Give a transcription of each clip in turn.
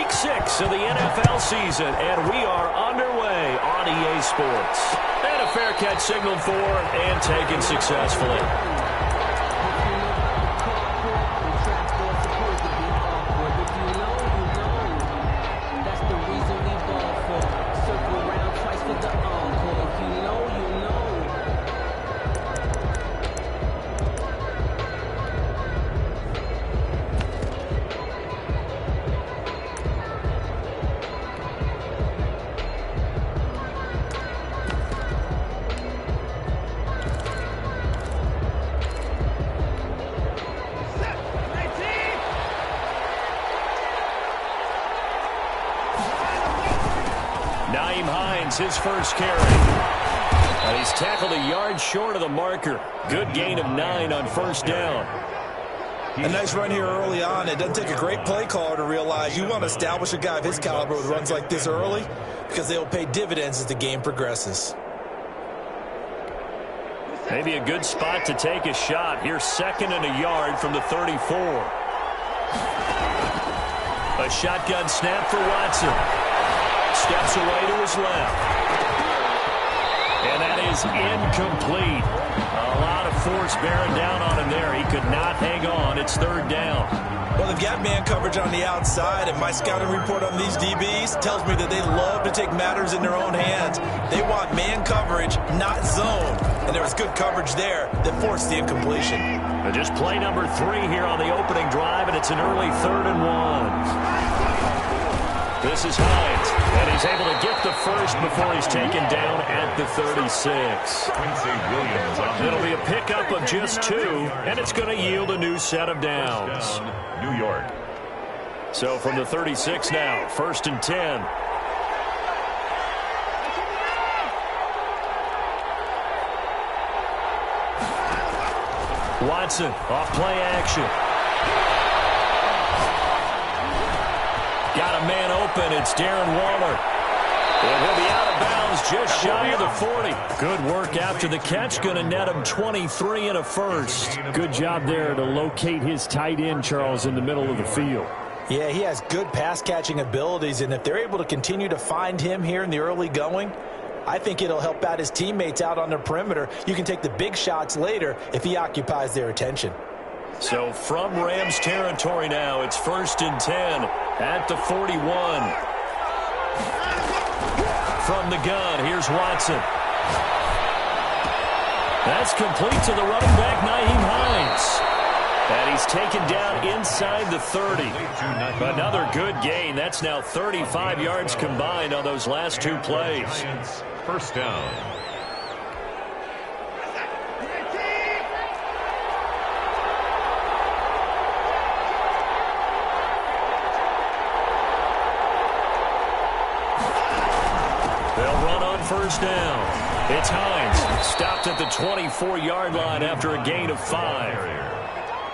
Week 6 of the NFL season, and we are underway on EA Sports. And a fair catch signaled for and taken successfully. His first carry. And he's tackled a yard short of the marker. Good gain of 9 on first down. A nice run here early on. It doesn't take a great play caller to realize you want to establish a guy of his caliber with runs like this early because they'll pay dividends as the game progresses. Maybe a good spot to take a shot. Here's 2nd and a yard from the 34. A shotgun snap for Watson. Steps away to his left. And that is incomplete. A lot of force bearing down on him there. He could not hang on. It's 3rd down. Well, they've got man coverage on the outside, and my scouting report on these DBs tells me that they love to take matters in their own hands. They want man coverage, not zone. And there was good coverage there that forced the incompletion. And just play number 3 here on the opening drive, and it's an early 3rd and 1. This is Hines, and he's able to get the first before he's taken down at the 36. It'll be a pickup of just 2, and it's going to yield a new set of downs. New York. So from the 36 now, 1st and 10. Watson off play action. Got a man open. It's Darren Waller. And he'll be out of bounds just shy of the 40. Good work after the catch. Going to net him 23 and a first. Good job there to locate his tight end, Charles, in the middle of the field. Yeah, he has good pass-catching abilities, and if they're able to continue to find him here in the early going, I think it'll help out his teammates out on the perimeter. You can take the big shots later if he occupies their attention. So from Rams territory now, it's 1st and 10 at the 41. From the gun, here's Watson. That's complete to the running back, Nyheim Hines. And he's taken down inside the 30. Another good gain. That's now 35 yards combined on those last 2 plays. 1st down. They'll run on 1st down. It's Hines. Stopped at the 24-yard line after a gain of 5.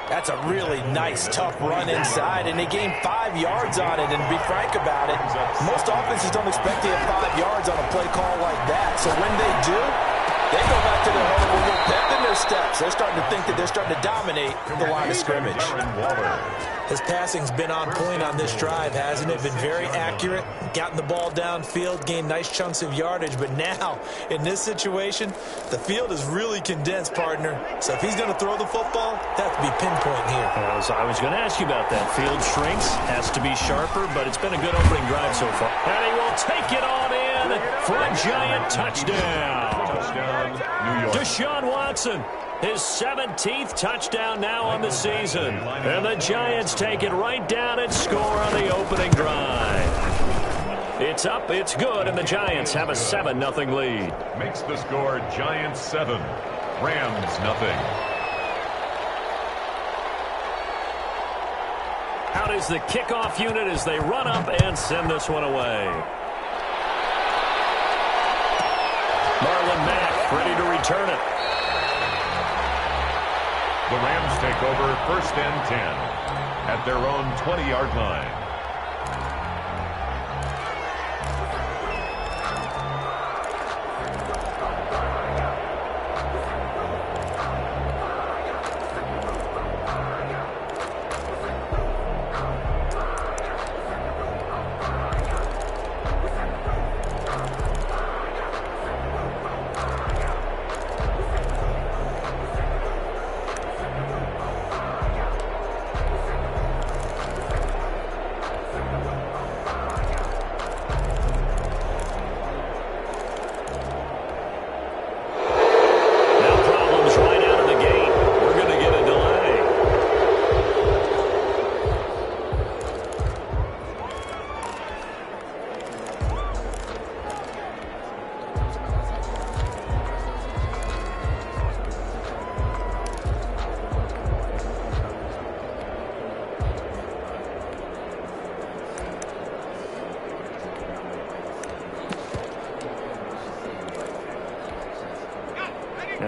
That's a really nice, tough run inside, and they gained 5 yards on it. And to be frank about it, most offenses don't expect to have 5 yards on a play call like that. So when they do, they go back to their home with a little pep in their steps. They're starting to think that they're starting to dominate the line of scrimmage. His passing's been on point on this drive, hasn't it? Been very accurate, gotten the ball downfield, gained nice chunks of yardage. But now, in this situation, the field is really condensed, partner. So if he's going to throw the football, that has to be pinpoint here. I was going to ask you about that. Field shrinks, has to be sharper, but it's been a good opening drive so far. And he will take it on in for a giant touchdown. New York. Deshaun Watson, his 17th touchdown now on the season. And the Giants take it right down and score on the opening drive. It's up, it's good, and the Giants have a 7-0 lead. Makes the score Giants 7, Rams nothing. Out is the kickoff unit as they run up and send this one away. Marlon Mack ready to return it. The Rams take over 1st and 10 at their own 20-yard line.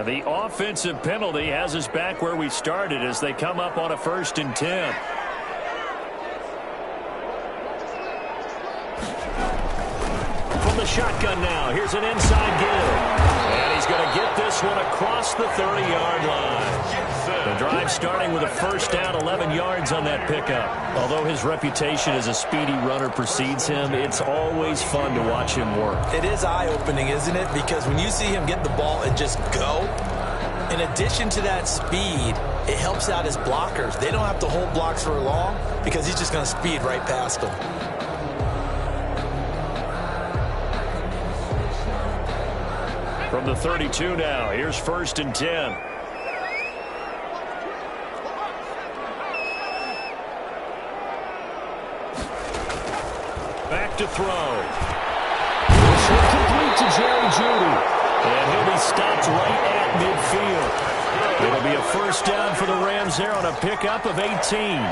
Now the offensive penalty has us back where we started as they come up on a 1st and 10. From the shotgun now, here's an inside give. And he's going to get this one across the 30-yard line. The drive starting with a 1st down, 11 yards on that pickup. Although his reputation as a speedy runner precedes him, it's always fun to watch him work. It is eye-opening, isn't it? Because when you see him get the ball and just go, in addition to that speed, it helps out his blockers. They don't have to hold blocks for long because he's just going to speed right past them. From the 32 now, here's 1st and 10. Back to throw. Short complete to Jerry Jeudy. And he'll be stopped right at midfield. It'll be a 1st down for the Rams there on a pickup of 18.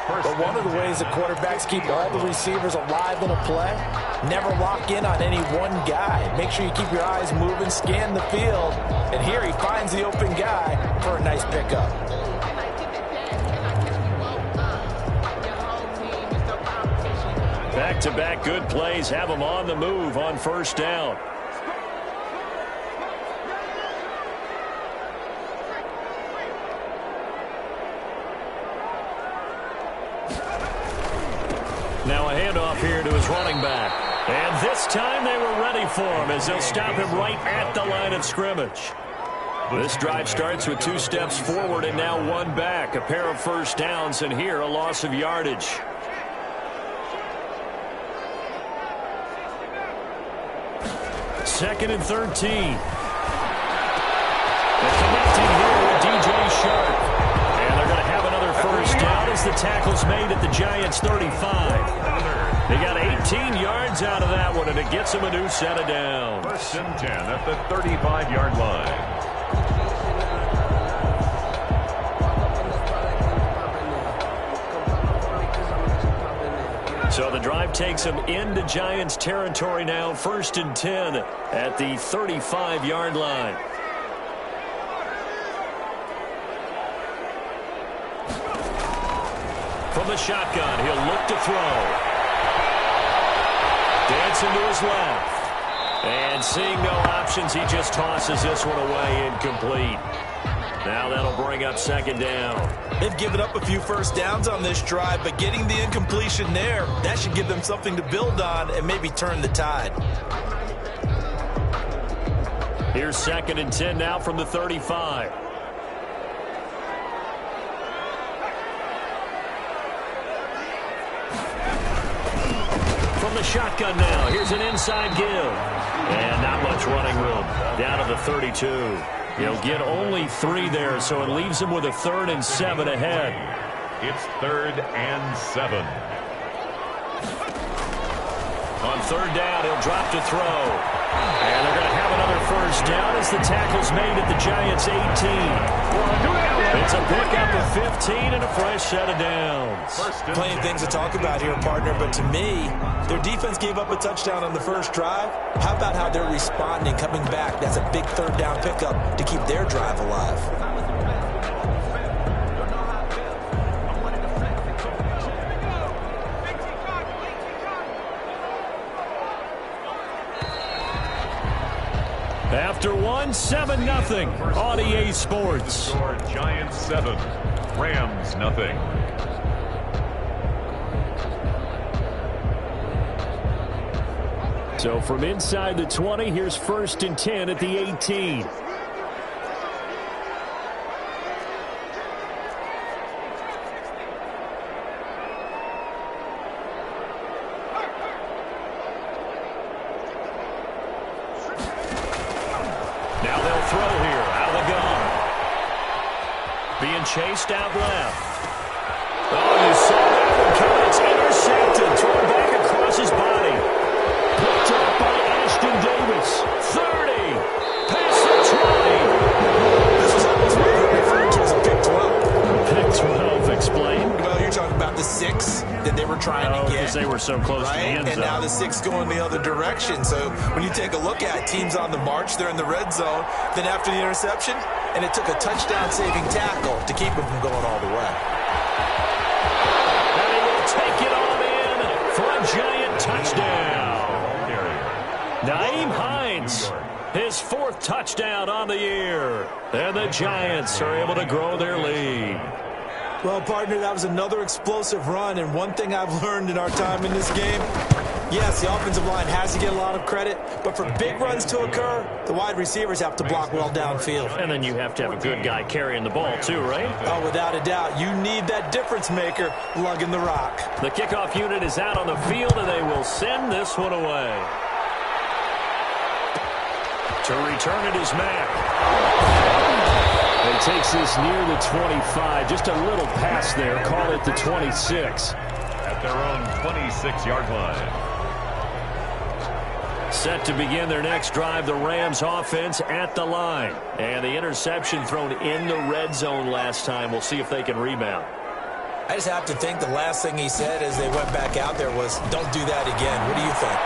But one of the ways the quarterbacks keep all the receivers alive in a play, never lock in on any one guy. Make sure you keep your eyes moving, scan the field. And here he finds the open guy for a nice pickup. Back-to-back good plays have him on the move on 1st down. Now a handoff here to his running back. And this time they were ready for him as they'll stop him right at the line of scrimmage. This drive starts with 2 steps forward and now 1 back. A pair of 1st downs, and here a loss of yardage. Second and 13. They're connecting here with DJ Sharp. And they're going to have another 1st down as the tackle's made at the Giants' 35. They got 18 yards out of that one, and it gets them a new set of downs. 1st and 10 at the 35-yard line. So the drive takes them into Giants territory now. 1st and 10 at the 35-yard line. From the shotgun, he'll look to throw. Dancing to his left. And seeing no options, he just tosses this one away incomplete. Now that'll bring up 2nd down. They've given up a few 1st downs on this drive, but getting the incompletion there, that should give them something to build on and maybe turn the tide. Here's 2nd and 10 now from the 35. From the shotgun now, here's an inside give. And not much running room. Down to the 32. He'll get only 3 there, so it leaves him with a 3rd and 7 ahead. It's 3rd and 7. On 3rd down, he'll drop to throw. And they're going to have another 1st down as the tackle's made at the Giants' 18. It's a pickup of 15 and a fresh set of downs. Plenty of things to talk about here, partner, but to me, their defense gave up a touchdown on the 1st drive. How about how they're responding, coming back? That's a big 3rd down pickup to keep their drive alive. After 1, 7-0 on EA Sports. Score Giants 7, Rams nothing. So from inside the 20, here's 1st and 10 at the 18. Chased out left. Oh, you saw that one coming. It's intercepted. Thrown back across his body. Picked up by Ashton Davis. 30. Past the 20. This is almost what we refer to as a pick 12. Pick 12. Explain. Well, you're talking about the 6 that they were trying to get. Because they were so close to the end zone. And now the 6 going the other direction. So when you take a look at teams on the march, they're in the red zone. Then after the interception, and it took a touchdown-saving tackle to keep them from going all the way. And he will take it all in for a giant touchdown. Nyheim Hines, his 4th touchdown on the year. And the Giants are able to grow their lead. Well, partner, that was another explosive run, and one thing I've learned in our time in this game, yes, the offensive line has to get a lot of credit, but for big runs to occur, the wide receivers have to block well downfield. And then you have to have a good guy carrying the ball too, right? Oh, without a doubt. You need that difference maker lugging the rock. The kickoff unit is out on the field, and they will send this one away. To return it is Mack. He takes this near the 25. Just a little pass there. Call it the 26. At their own 26-yard line. Set to begin their next drive, the Rams offense at the line. And the interception thrown in the red zone last time. We'll see if they can rebound. I just have to think the last thing he said as they went back out there was, don't do that again. What do you think?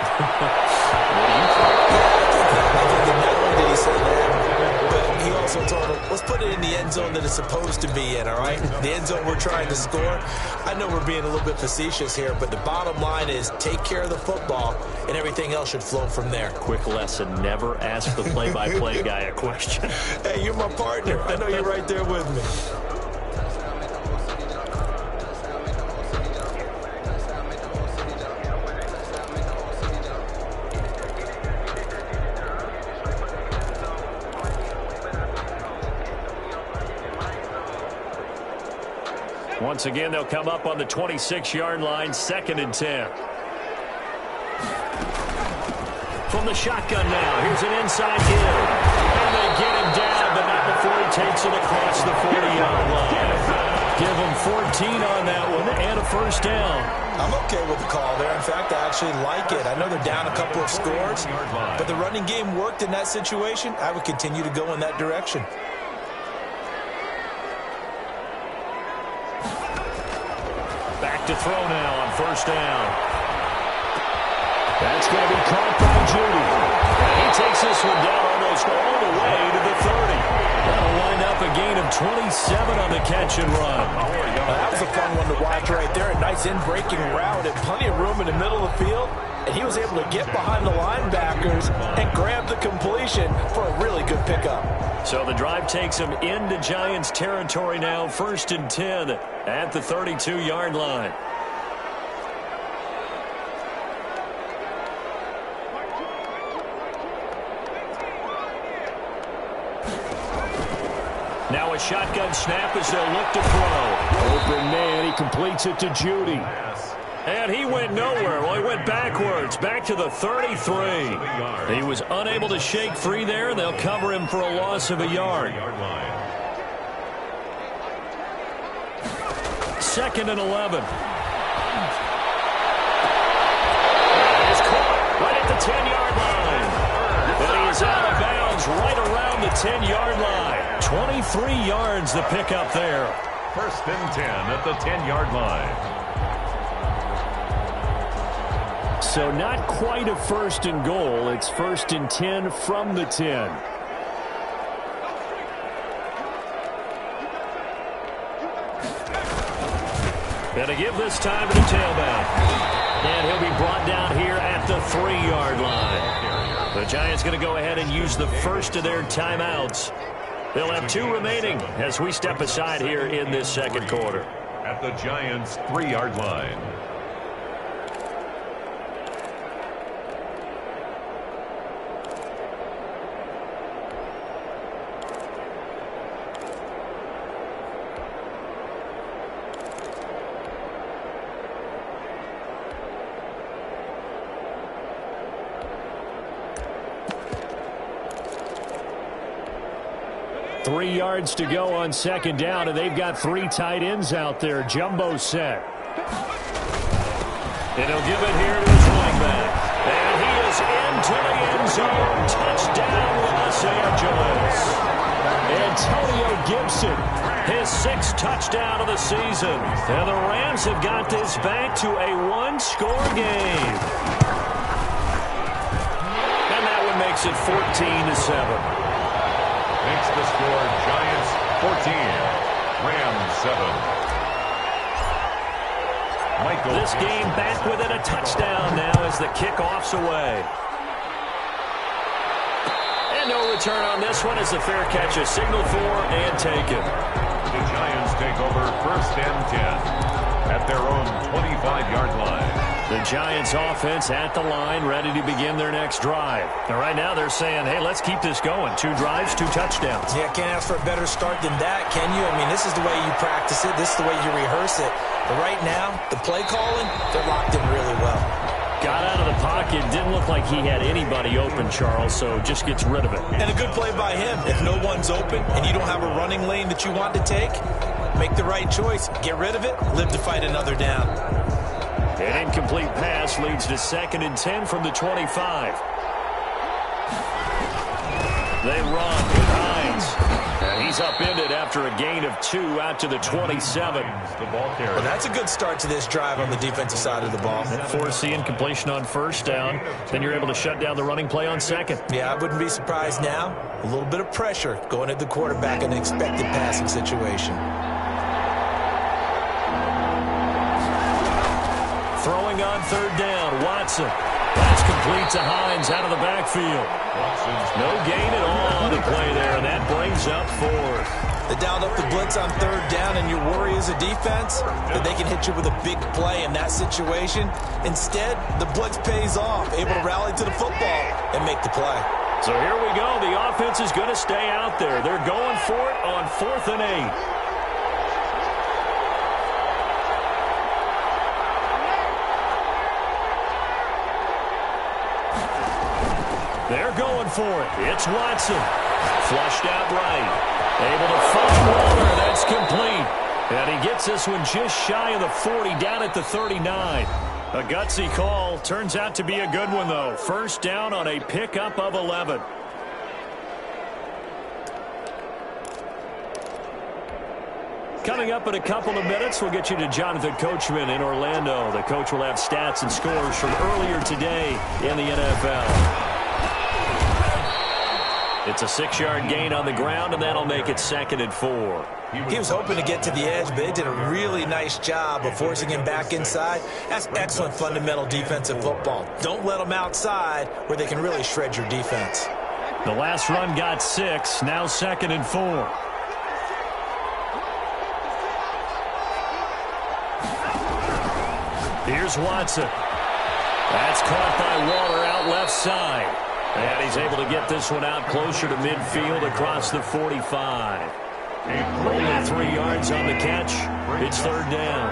I think that not only did he say that, but he also told him, let's put it in the end zone that it's supposed to be in, all right? The end zone we're trying to score. I know we're being a little bit facetious here, but the bottom line is take care of the football, and everything else should flow from there. Quick lesson, never ask the play-by-play guy a question. Hey, you're my partner. I know you're right there with me. Once again, they'll come up on the 26-yard line, 2nd and 10. From the shotgun now, here's an inside give. And they get him down, but not before he takes it across the 40-yard line. Give him 14 on that one and a first down. I'm okay with the call there. In fact, I actually like it. I know they're down a couple of scores, but the running game worked in that situation. I would continue to go in that direction. Back to throw now on first down. That's going to be caught by Judy. And he takes this one down almost all the way to the 30. That'll wind up a gain of 27 on the catch and run. That was a fun one to watch right there. A nice in-breaking route and plenty of room in the middle of the field. And he was able to get behind the linebackers and grab the completion for a really good pickup. So the drive takes him into Giants territory now, 1st and 10 at the 32-yard line. Now a shotgun snap as they'll look to throw. Open man, he completes it to Judy. And he went nowhere. Well, he went backwards, back to the 33. He was unable to shake free there, and they'll cover him for a loss of a yard. 2nd and 11. He's caught right at the 10-yard line. And he is out of bounds right around the 10-yard line. 23 yards the pickup there. 1st and 10 at the 10-yard line. So not quite a 1st and goal. It's 1st and 10 from the 10. And to give this time to the tailback. And he'll be brought down here at the 3-yard line. The Giants going to go ahead and use the first of their timeouts. They'll have 2 remaining as we step aside here in this 2nd quarter. At the Giants' 3-yard line. Three yards to go on 2nd down, and they've got 3 tight ends out there. Jumbo set. And he'll give it here to his running back. And he is into the end zone. Touchdown, Los Angeles. Antonio Gibson His 6th touchdown of the season. And the Rams have got this back to a one-score game. And that one makes it 14-7. Makes the score Giants 14, Rams 7. Michael. This game back within a touchdown now as the kickoff's away. And no return on this one as the fair catch is signaled for and taken. The Giants take over 1st and 10 at their own 25-yard line. The Giants offense at the line, ready to begin their next drive. And right now they're saying, hey, let's keep this going. 2 drives, 2 touchdowns. Yeah, can't ask for a better start than that, can you? I mean, this is the way you practice it. This is the way you rehearse it. But right now, the play calling, they're locked in really well. Got out of the pocket. Didn't look like he had anybody open, Charles, so just gets rid of it. And a good play by him. If no one's open and you don't have a running lane that you want to take, make the right choice. Get rid of it. Live to fight another down. An incomplete pass leads to 2nd and 10 from the 25. They run with Hines. And he's upended after a gain of 2 out to the 27. The ball carrier. Well, that's a good start to this drive on the defensive side of the ball. Forcing completion on 1st down. Then you're able to shut down the running play on 2nd. Yeah, I wouldn't be surprised now. A little bit of pressure going at the quarterback in an expected passing situation. Throwing on 3rd down, Watson. That's complete to Hines out of the backfield. No gain at all on the play there, and that brings up 4th. They dialed up the blitz on 3rd down, and your worry as a defense that they can hit you with a big play in that situation. Instead, the blitz pays off, able to rally to the football and make the play. So here we go. The offense is going to stay out there. They're going for it on 4th and 8. They're going for it. It's Watson. Flushed out right. Able to find Waller. That's complete. And he gets this one just shy of the 40, down at the 39. A gutsy call. Turns out to be a good one, though. 1st down on a pickup of 11. Coming up in a couple of minutes, we'll get you to Jonathan Coachman in Orlando. The coach will have stats and scores from earlier today in the NFL. It's a 6-yard gain on the ground, and that'll make it 2nd and 4. He was hoping to get to the edge, but they did a really nice job of forcing him back inside. That's excellent fundamental defensive football. Don't let them outside where they can really shred your defense. The last run got 6, now 2nd and 4. Here's Watson. That's caught by Waller out left side. And he's able to get this one out closer to midfield across the 45. Only 3 yards on the catch. It's 3rd down.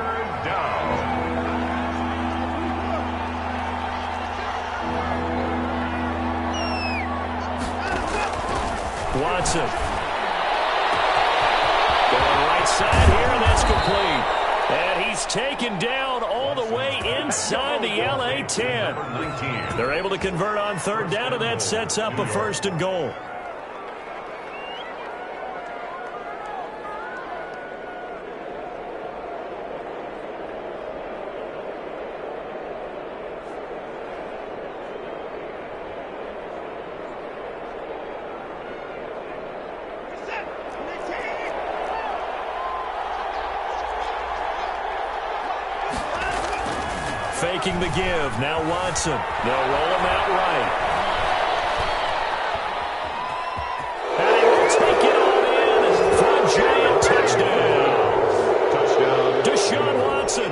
Watson. Going right side here, and that's complete. And he's taken down all the way inside the LA 10. They're able to convert on 3rd down, and that sets up a 1st and goal. Faking the give. Now Watson. They'll roll him out right. And he will take it on in for a giant touchdown. Deshaun Watson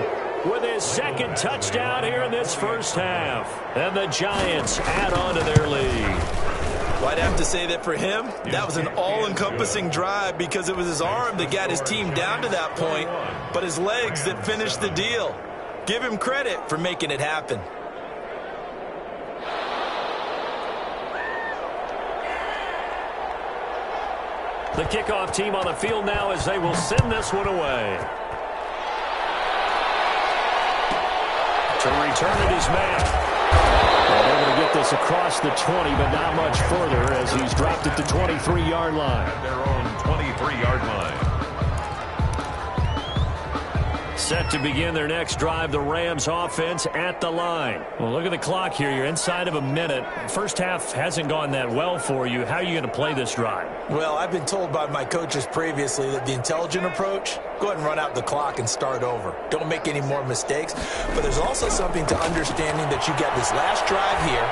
with his 2nd touchdown here in this 1st half. And the Giants add on to their lead. Well, I'd have to say that for him, that was an all-encompassing drive because it was his arm that got his team down to that point, but his legs that finished the deal. Give him credit for making it happen. The kickoff team on the field now as they will send this one away. To return it is Matt. And able to get this across the 20, but not much further as he's dropped it to 23-yard line. At their own 23-yard line. Set to begin their next drive, the Rams offense at the line. Well, look at the clock here. You're inside of a minute. First half hasn't gone that well for you. How are you going to play this drive? Well, I've been told by my coaches previously that the intelligent approach, go ahead and run out the clock and start over. Don't make any more mistakes. But there's also something to understanding that you get this last drive here.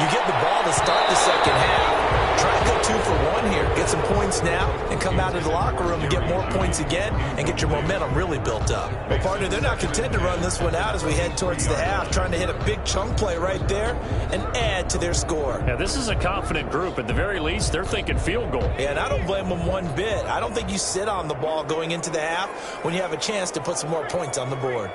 You get the ball to start the second half. Try to go 2 for 1 here. Get some points now and come out of the locker room and get more points again and get your momentum really built up. Well, partner, they're not content to run this one out as we head towards the half, trying to hit a big chunk play right there and add to their score. Yeah, this is a confident group. At the very least, they're thinking field goal. Yeah, and I don't blame them one bit. I don't think you sit on the ball going into the half when you have a chance to put some more points on the board.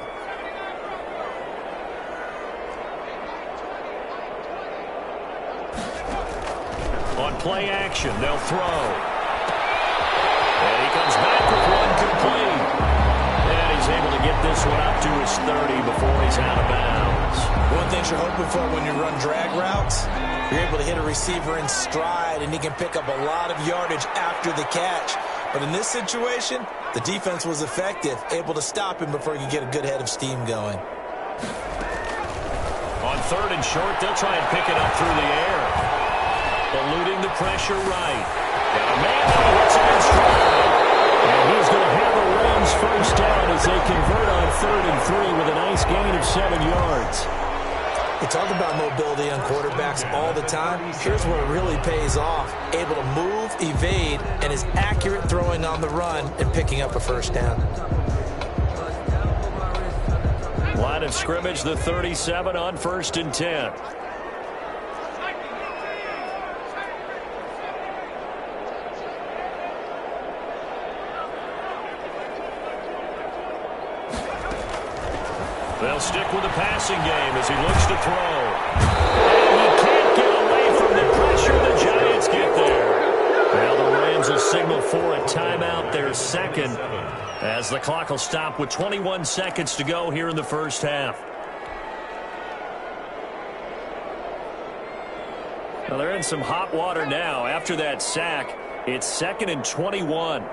On play action, they'll throw. And he comes back with one complete. And he's able to get this one up to his 30 before he's out of bounds. One thing you're hoping for when you run drag routes, you're able to hit a receiver in stride, and he can pick up a lot of yardage after the catch. But in this situation, the defense was effective, able to stop him before he could get a good head of steam going. On 3rd and short, they'll try and pick it up through the air. Eluding the pressure right. Got a man who hits him in stride. And he's going to have a Rams first down as they convert on 3rd and 3 with a nice gain of 7 yards. We talk about mobility on quarterbacks all the time. Here's where it really pays off. Able to move, evade, and is accurate throwing on the run and picking up a first down. Line of scrimmage, the 37 on 1st and 10. They'll stick with the passing game as he looks to throw. And he can't get away from the pressure. The Giants get there. Now the Rams will signal for a timeout, their second, as the clock will stop with 21 seconds to go here in the first half. Well, they're in some hot water now. After that sack, it's 2nd and 21.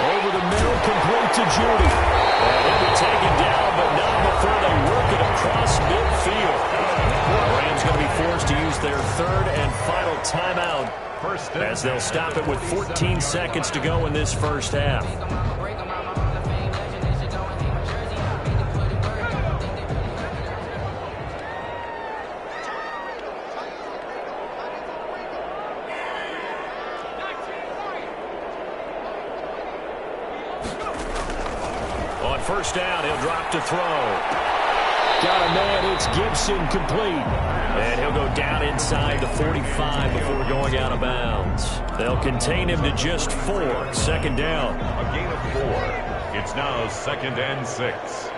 Over the middle, complete to Judy. And he'll be taken down, but not before they work it across midfield. The Rams going to be forced to use their 3rd and final timeout as they'll stop it with 14 seconds to go in this first half. On 1st down, he'll drop to throw. Got a man, it's Gibson, complete. And he'll go down inside the 45 before going out of bounds. They'll contain him to just 4. 2nd down. A gain of 4. It's now 2nd and 6.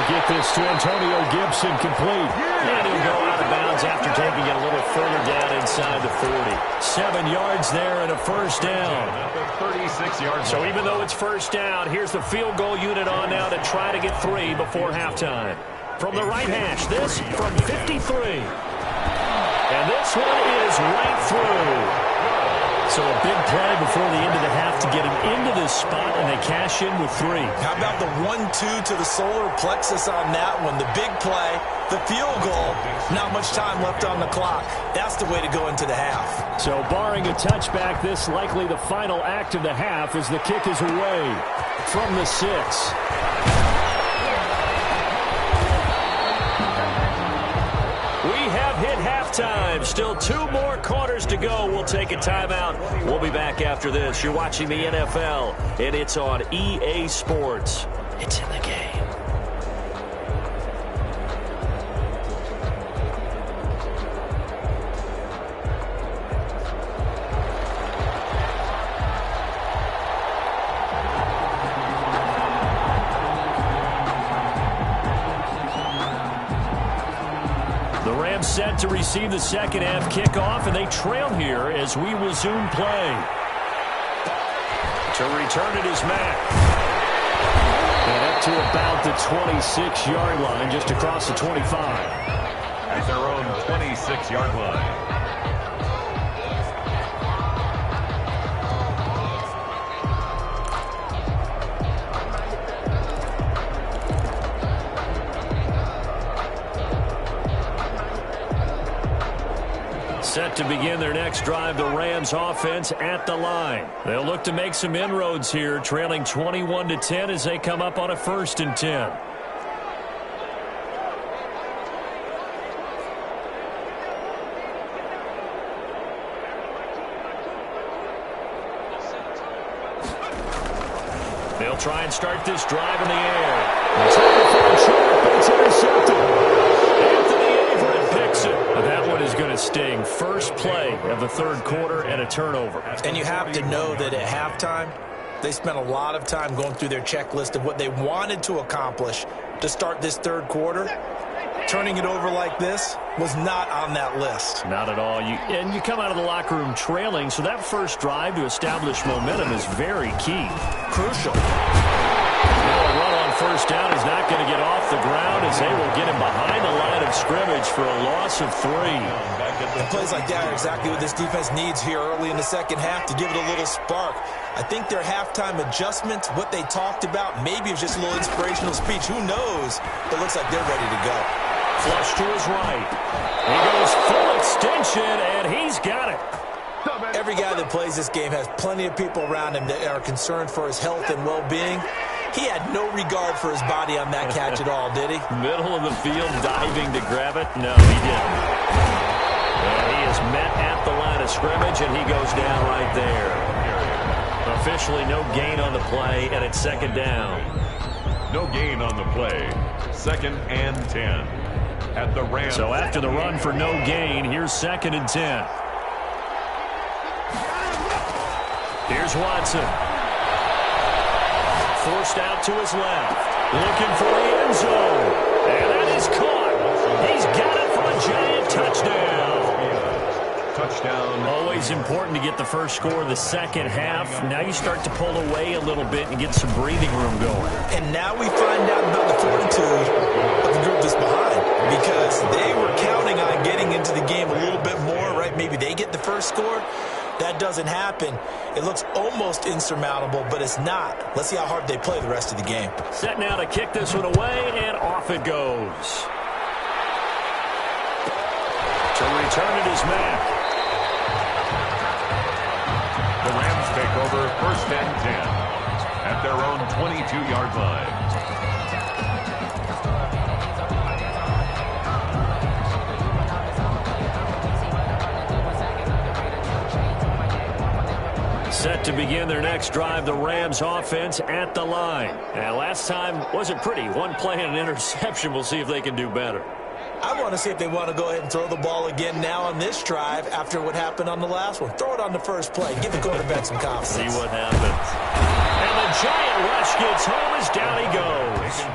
Get this to Antonio Gibson, complete. And he'll go out of bounds after taking it a little further down inside the 40. 7 yards there and a first down. 36 yards. So even though it's first down, here's the field goal unit on now to try to get 3 before halftime. From the right hash, this from 53. And this one is right through. So a big play before the end of the half to get him into this spot, and they cash in with 3. How about the 1-2 to the solar plexus on that one? The big play, the field goal, not much time left on the clock. That's the way to go into the half. So barring a touchback, this likely the final act of the half as the kick is away from the 6. We have hit halftime. Still 2 more quarters to go. We'll take a timeout. We'll be back after this. You're watching the NFL, and it's on EA Sports. It's in the game. set to receive the second half kickoff, and they trail here as we resume play. To return it is Mack. And up to about the 26-yard line, just across the 25. At their own 26-yard line. Set to begin their next drive, the Rams offense at the line. They'll look to make some inroads here, trailing 21-10 as they come up on a 1st and 10. They'll try and start this drive in the air. They're trying to find Chubb, but it's intercepted. That one is going to sting. First play of the third quarter and a turnover. And you have to know that at halftime, they spent a lot of time going through their checklist of what they wanted to accomplish to start this third quarter. Turning it over like this was not on that list. Not at all. And you come out of the locker room trailing, so that first drive to establish momentum is very key. Crucial. Now a run on first down is not going to get off the ground as they will get him behind the line of scrimmage for a loss of 3. And plays like that are exactly what this defense needs here early in the second half to give it a little spark. I think their halftime adjustment, what they talked about, maybe it was just a little inspirational speech. Who knows? But it looks like they're ready to go. Flush to his right. He goes full extension, and he's got it. Every guy that plays this game has plenty of people around him that are concerned for his health and well-being. He had no regard for his body on that catch at all, did he? Middle of the field, diving to grab it? No, he didn't. And he is met at the line of scrimmage, and he goes down right there. Officially no gain on the play, and it's second down. No gain on the play. 2nd and 10. At the Rams. So after the run for no gain, here's 2nd and 10. Here's Watson. Forced out to his left. Looking for the end zone. And that is caught. He's got it for a giant touchdown. Touchdown. Always important to get the first score of the second half. Now you start to pull away a little bit and get some breathing room going. And now we find out about the fortitude of the group that's behind. Because they were counting on getting into the game a little bit more, right? Maybe they get the first score. That doesn't happen. It looks almost insurmountable, but it's not. Let's see how hard they play the rest of the game. Set now to kick this one away, and off it goes. To return it is Mack. The Rams take over 1st and 10 at their own 22-yard line. Set to begin their next drive, the Rams offense at the line. And last time wasn't pretty. One play and an interception. We'll see if they can do better. I want to see if they want to go ahead and throw the ball again now on this drive after what happened on the last one. Throw it on the first play. Give the quarterback some confidence. See what happens. And the giant rush gets home as down he goes.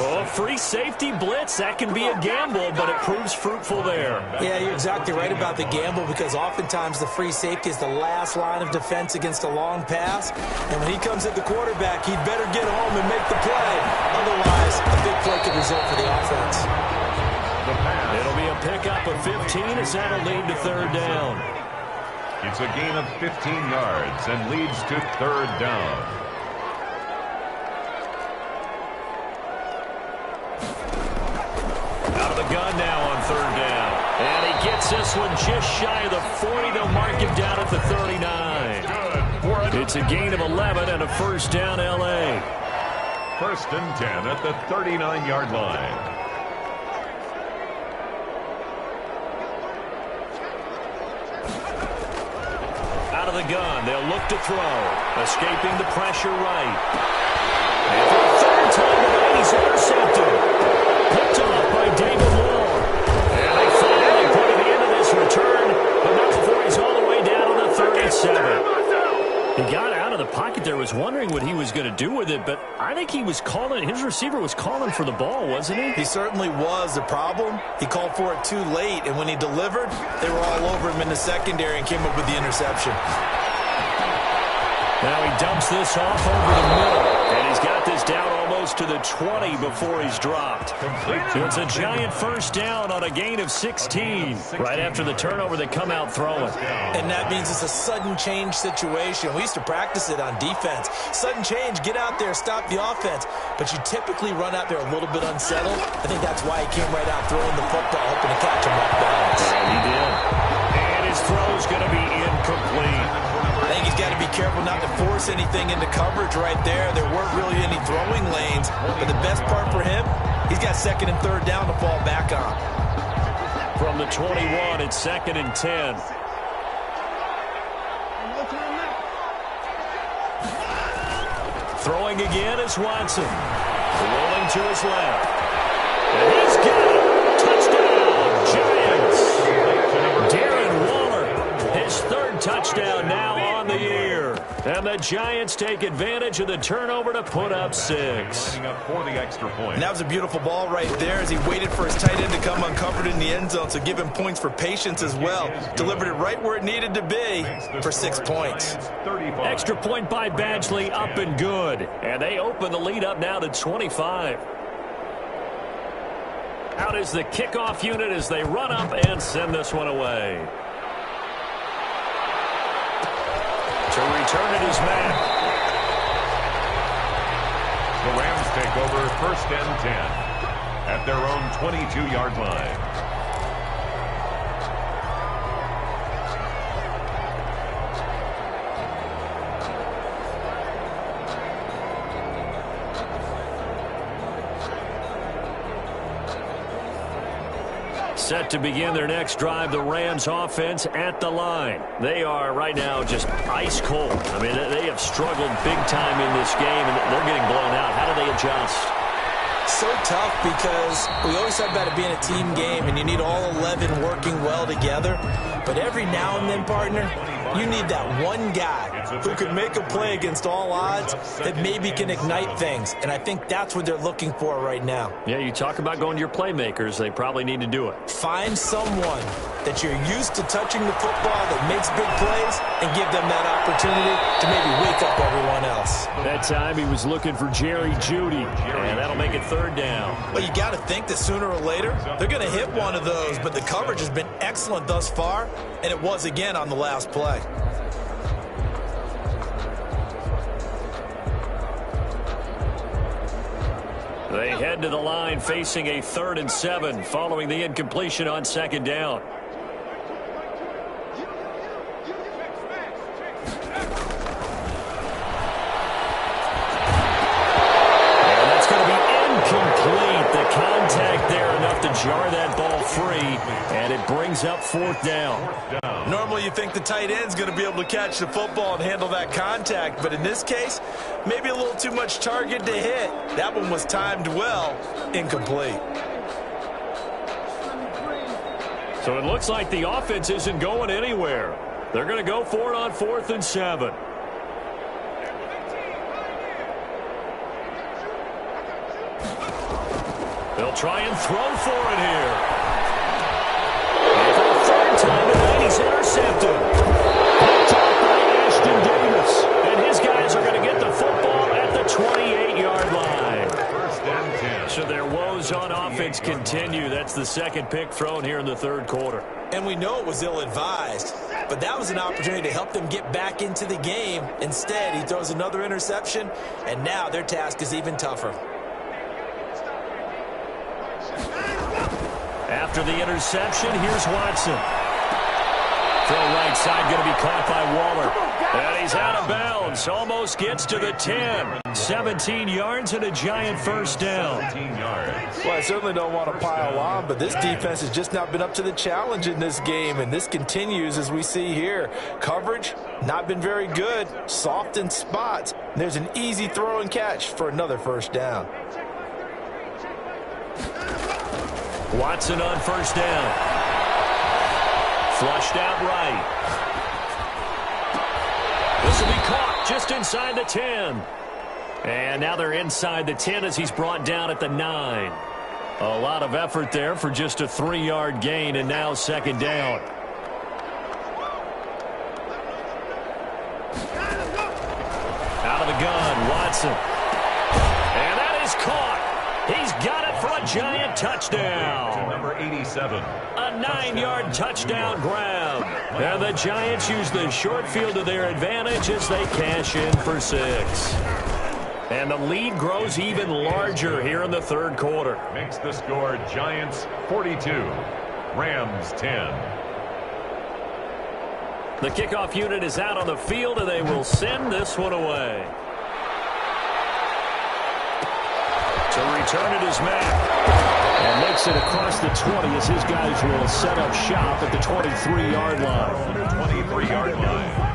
Oh, free safety blitz. That can be a gamble, but it proves fruitful there. Yeah, you're exactly right about the gamble because oftentimes the free safety is the last line of defense against a long pass. And when he comes at the quarterback, he'd better get home and make the play. Otherwise, a big play could result for the offense. It'll be a pickup of 15 as that'll lead to 3rd down. It's a gain of 15 yards and leads to 3rd down. Out of the gun now on 3rd down. And he gets this one just shy of the 40. They'll mark him down at the 39. It's a gain of 11 and a 1st down L.A. 1st and 10 at the 39-yard line. Out of the gun, they'll look to throw. Escaping the pressure right. And for the 3rd time tonight, he's intercepted. Picked off by David Moore. And they finally put an end to this return, but not before he's all the way down to the 37. He got out out of the pocket there, was wondering what he was going to do with it, but I think he was calling, his receiver was calling for the ball, wasn't he? He certainly was. The problem, he called for it too late, and when he delivered, they were all over him in the secondary and came up with the interception. Now he dumps this off over the middle, and he's got this down almost to the 20 before he's dropped. So it's a giant first down on a gain of 16 right after the turnover they come out throwing. And that means it's a sudden change situation. We used to practice it on defense. Sudden change, get out there, stop the offense. But you typically run out there a little bit unsettled. I think that's why he came right out throwing the football, hoping to catch him off balance. And he did. And his throw's going to be incomplete. I think he's got to be careful not to force anything into coverage right there. There weren't really any throwing lanes, but the best part for him, he's got second and third down to fall back on. From the 21, it's second and 10. Throwing again is Watson. Rolling to his left. And he's got it. Touchdown, Giants. Darren Waller, his third touchdown now on the year. And the Giants take advantage of the turnover to put up 6. For the extra point. And that was a beautiful ball right there as he waited for his tight end to come uncovered in the end zone, so give him points for patience as well. Delivered it right where it needed to be for 6 points. Extra point by Badgley, up and good. And they open the lead up now to 25. Out is the kickoff unit as they run up and send this one away. To return it is Matt. The Rams take over first and 10 at their own 22-yard line. Set to begin their next drive, the Rams offense at the line. They are right now just ice cold. I mean, they have struggled big time in this game, and they're getting blown out. How do they adjust? So tough because we always talk about it being a team game, and you need all 11 working well together. But every now and then, partner, you need that one guy who can make a play against all odds that maybe can ignite things. And I think that's what they're looking for right now. Yeah, you talk about going to your playmakers. They probably need to do it. Find someone that you're used to touching the football that makes big plays and give them that opportunity to maybe wake up everyone else. That time he was looking for Jerry Jeudy, and that'll make it third down. Well, you got to think that sooner or later they're going to hit one of those, but the coverage has been excellent thus far, and it was again on the last play. They head to the line facing a 3rd and 7 following the incompletion on second down. And that's going to be incomplete. The contact there enough to jar that ball free, and it brings up 4th down. Normally you think the tight end's going to be able to catch the football and handle that contact, but in this case, maybe a little too much target to hit. That one was timed well, incomplete. So it looks like the offense isn't going anywhere. They're going to go for it on 4th and 7. They'll try and throw for it here. And for the 3rd time tonight, he's intercepted. Picked off by Ashton Davis. And his guys are going to get the football at the 28-yard line. First and 10. So their woes on offense continue. That's the second pick thrown here in the 3rd quarter. And we know it was ill-advised, but that was an opportunity to help them get back into the game. Instead, he throws another interception, and now their task is even tougher. After the interception, here's Watson. Throw right side going to be caught by Waller. And he's out of bounds. Almost gets to the 10. 17 yards and a giant first down. 17 yards. Well, I certainly don't want to pile on, but this defense has just not been up to the challenge in this game, and this continues as we see here. Coverage, not been very good. Soft in spots. There's an easy throw and catch for another first down. Watson on first down. Flushed out right. This will be caught just inside the 10. And now they're inside the 10 as he's brought down at the 9. A lot of effort there for just a 3-yard gain, and now second down. Out of the gun, Watson. And that is caught. He's got it for a giant touchdown. Number 87. A 9-yard touchdown grab. And the Giants use the short field to their advantage as they cash in for 6. And the lead grows even larger here in the third quarter. Makes the score Giants 42, Rams 10. The kickoff unit is out on the field, and they will send this one away. To return it is Mack. And makes it across the 20 as his guys will set up shop at the 23-yard line. 23-yard line.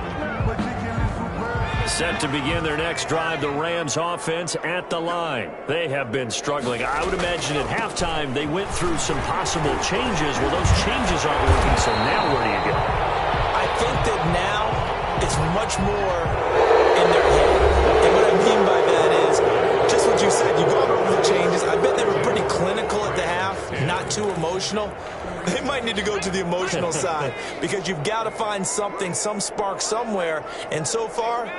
Set to begin their next drive, the Rams offense at the line. They have been struggling. I would imagine at halftime they went through some possible changes. Well, those changes aren't working, so now where do you go? I think that now it's much more in their head. And what I mean by that is just what you said. You gone over the changes. I bet they were pretty clinical at the half, not too emotional. They might need to go to the emotional side because you've got to find something, some spark somewhere. And so far,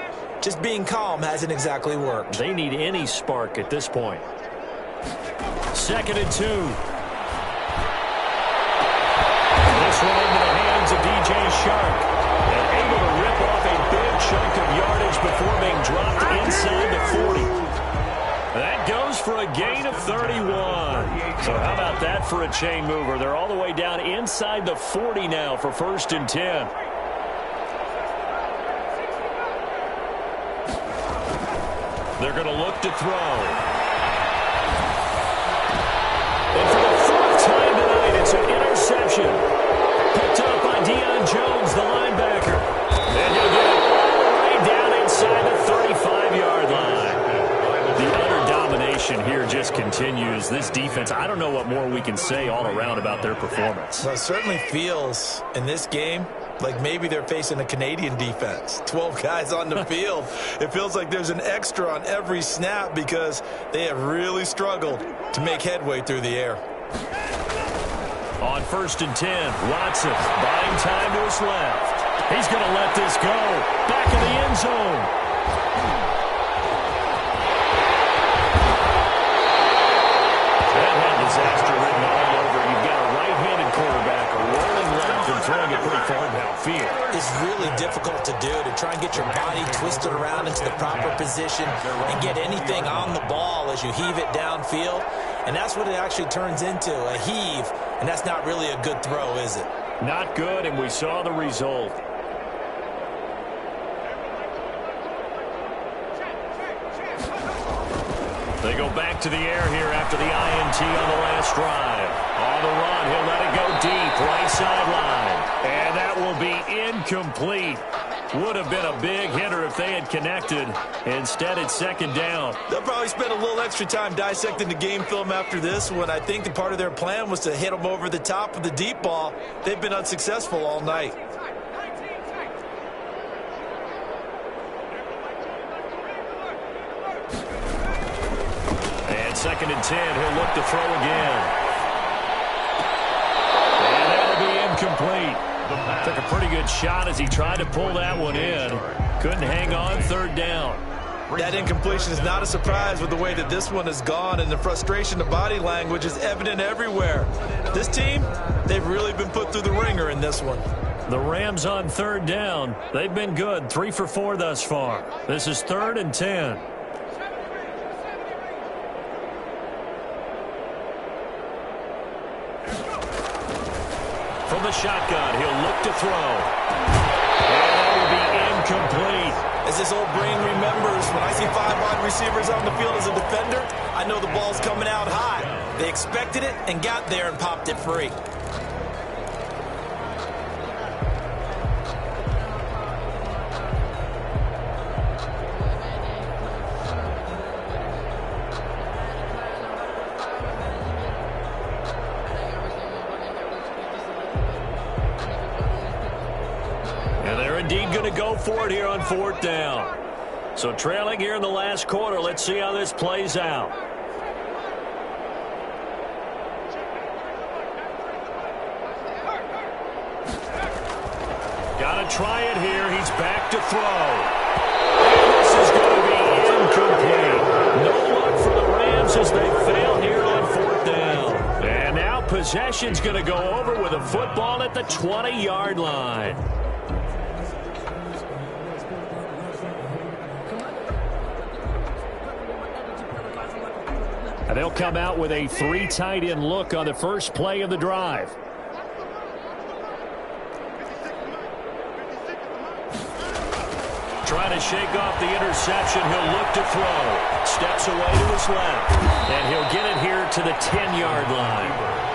just being calm hasn't exactly worked. They need any spark at this point. 2nd and 2. This one into the hands of DJ Shark. And able to rip off a big chunk of yardage before being dropped inside the 40. That goes for a gain of 31. So how about that for a chain mover? They're all the way down inside the 40 now for 1st and 10. They're going to look to throw. And for the 4th time tonight, it's an interception. Picked up by Deion Jones, the linebacker. And he'll get it all the way down inside the 35-yard line. The utter domination here just continues. This defense, I don't know what more we can say all around about their performance. Well, it certainly feels in this game like maybe they're facing a Canadian defense. 12 guys on the field. It feels like there's an extra on every snap because they have really struggled to make headway through the air. On 1st and 10, Watson buying time to his left. He's going to let this go. Back in the end zone. That had disaster written all over. You've got a right-handed quarterback, a rolling left, and throwing it pretty far downfield. It's really difficult to do, to try and get your body twisted around into the proper position and get anything on the ball as you heave it downfield. And that's what it actually turns into, a heave. And that's not really a good throw, is it? Not good, and we saw the result. They go back to the air here after the INT on the last drive. On the run, he'll let it go deep, right sideline. And that will be incomplete. Would have been a big hitter if they had connected. Instead, it's 2nd down. They'll probably spend a little extra time dissecting the game film after this one. I think that part of their plan was to hit them over the top of the deep ball. They've been unsuccessful all night. And 2nd and 10, he'll look to throw again. And that'll be incomplete. Took a pretty good shot as he tried to pull that one in. Couldn't hang on, 3rd down. That incompletion is not a surprise with the way that this one has gone, and the frustration, the body language is evident everywhere. This team, they've really been put through the ringer in this one. The Rams on 3rd down. They've been good, 3 for 4 thus far. This is 3rd and 10. From the shotgun, he'll look to throw. And that will be incomplete. As this old brain remembers, when I see 5 wide receivers on the field as a defender, I know the ball's coming out high. They expected it and got there and popped it free. And they're indeed going to go for it here on 4th down. So trailing here in the last quarter. Let's see how this plays out. Got to try it here. He's back to throw. And this is going to be incomplete. No luck for the Rams as they fail here on 4th down. And now possession's going to go over with a football at the 20-yard line. And they'll come out with a 3 tight end look on the first play of the drive. Trying to shake off the interception. He'll look to throw. Steps away to his left. And he'll get it here to the 10-yard line.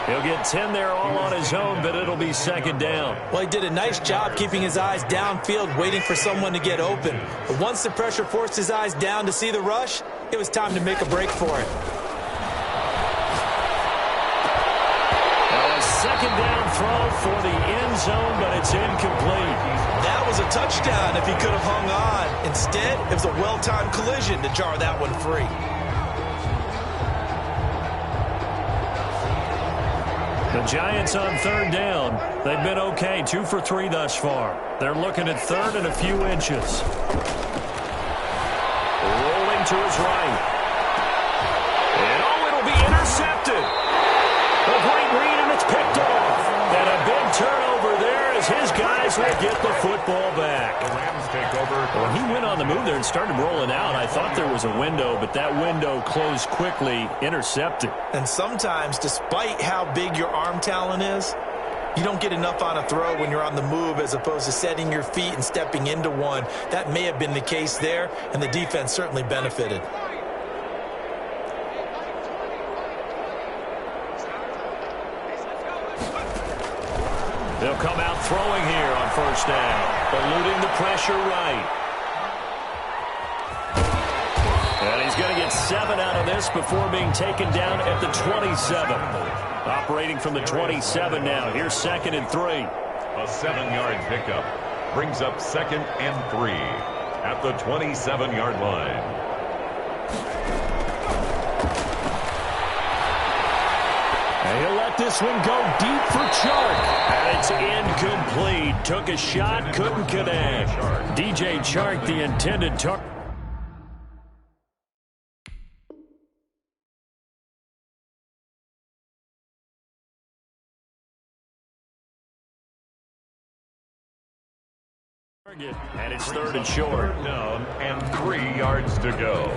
He'll get 10 there all on his own, but it'll be 2nd down. Well, he did a nice job keeping his eyes downfield, waiting for someone to get open. But once the pressure forced his eyes down to see the rush, it was time to make a break for it. Second down throw for the end zone, but it's incomplete. That was a touchdown if he could have hung on. Instead, it was a well-timed collision to jar that one free. The Giants on 3rd down. They've been okay, 2 for 3 thus far. They're looking at 3rd and a few inches. Rolling to his right. And it'll be intercepted. A great read, and it's picked off. And a big turnover there as his guys will get the football back. The Rams take over. When he went on the move there and started rolling out, I thought there was a window, but that window closed quickly, intercepted. And sometimes, despite how big your arm talent is, you don't get enough on a throw when you're on the move as opposed to setting your feet and stepping into one. That may have been the case there, and the defense certainly benefited. They'll come out throwing here on 1st down, eluding the pressure right. And he's going to get 7 out of this before being taken down at the 27. Operating from the 27 now. Here's 2nd and 3. A 7-yard pickup brings up 2nd and 3 at the 27-yard line. He'll let this one go deep for Chark. And it's incomplete. Took a shot, couldn't connect. DJ Chark, the intended target. And it's 3rd and short. 3rd down and 3 yards to go.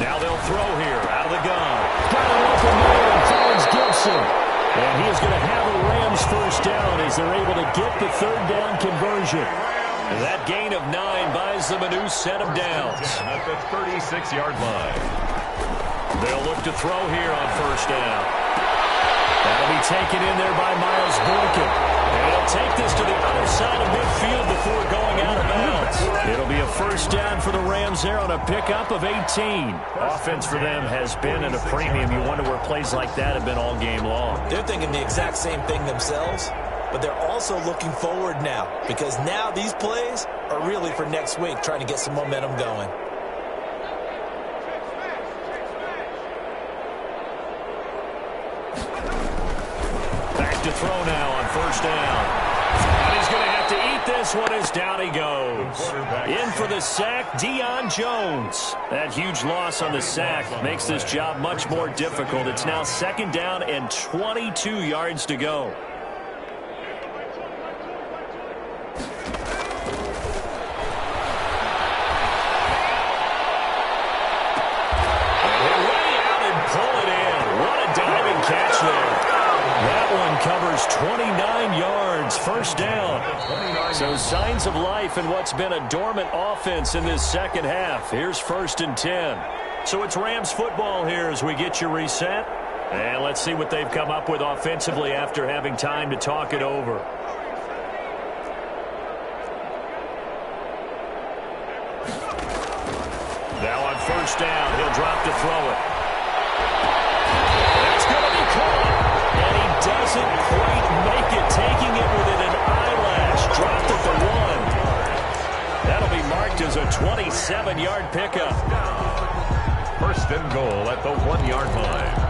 Now they'll throw here out of the gun. Got an open man and finds Gibson. And he is going to have a Rams 1st down as they're able to get the 3rd down conversion. And that gain of 9 buys them a new set of downs. At the 36-yard line. They'll look to throw here on 1st down. That'll be taken in there by Miles Boykin. And he'll take this to the other side of midfield before going out of bounds. It'll be a 1st down for the Rams there on a pickup of 18. Offense for them has been at a premium. You wonder where plays like that have been all game long. They're thinking the exact same thing themselves, but they're also looking forward now because now these plays are really for next week, trying to get some momentum going. To throw now on 1st down. And he's going to have to eat this one as down he goes. In for the sack, Deion Jones. That huge loss on the sack makes this job much more difficult. It's now 2nd down and 22 yards to go. And he'll lay out and pull it in. What a diving catch there. That one covers 29 yards, 1st down. So signs of life in what's been a dormant offense in this 2nd half. Here's 1st and 10. So it's Rams football here as we get you reset. And let's see what they've come up with offensively after having time to talk it over. Now on first down, he'll drop to throw it. That's going to be caught. And he doesn't quite make it, taking it within an eyelash. Dropped at the 1. That'll be marked as a 27-yard pickup. First and goal at the 1-yard line.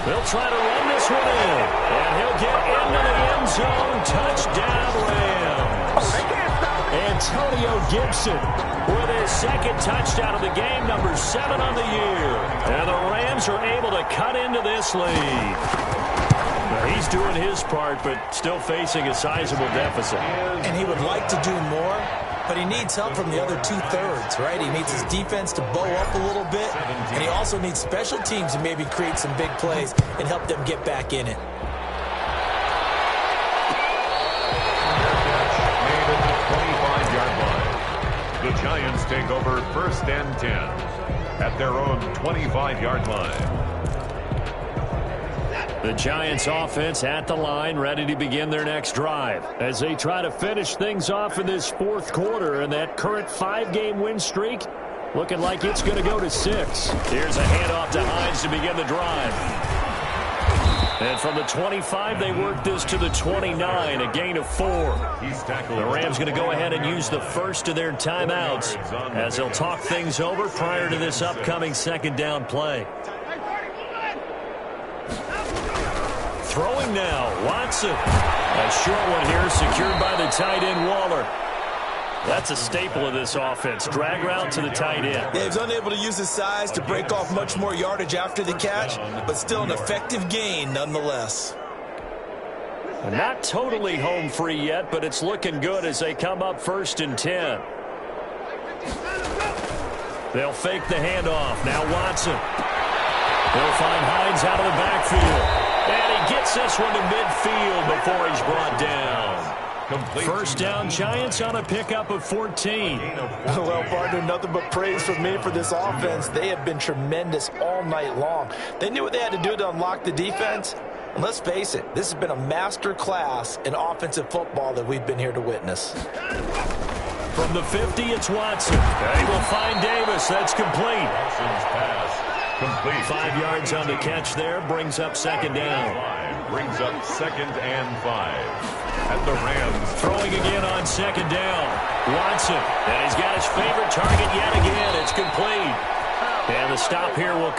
They'll try to run this one in. And he'll get into the end zone. Touchdown, Rams. Antonio Gibson with his second touchdown of the game, number 7 on the year. And the Rams are able to cut into this lead. Well, he's doing his part, but still facing a sizable deficit. And he would like to do more, but he needs help from the other 2/3, right? He needs his defense to bow up a little bit, and he also needs special teams to maybe create some big plays and help them get back in it. Made at the 25-yard line. The Giants take over first and 10 at their own 25-yard line. The Giants offense at the line, ready to begin their next drive as they try to finish things off in this fourth quarter, and that current 5-game win streak looking like it's going to go to 6. Here's a handoff to Hines to begin the drive. And from the 25, they work this to the 29, a gain of 4. The Rams going to go ahead and use the first of their timeouts as they'll talk things over prior to this upcoming second down play. Throwing now, Watson. A short one here, secured by the tight end, Waller. That's a staple of this offense. Drag route to the tight end. Yeah, he's unable to use his size to break off much more yardage after the catch, but still an effective gain nonetheless. Not totally home free yet, but it's looking good as they come up first and 10. They'll fake the handoff. Now Watson. They'll find Hines out of the backfield. And he gets this one to midfield before he's brought down. First down, Giants on a pickup of 14. Well, partner, nothing but praise from me for this offense. They have been tremendous all night long. They knew what they had to do to unlock the defense. And let's face it, this has been a master class in offensive football that we've been here to witness. From the 50, it's Watson. They will find Davis. That's complete. Watson's pass complete. 5 yards on the catch there. Brings up second down. Brings up second and 5. At the Rams. Throwing again on second down. Watson. And he's got his favorite target yet again. It's complete. And the stop here will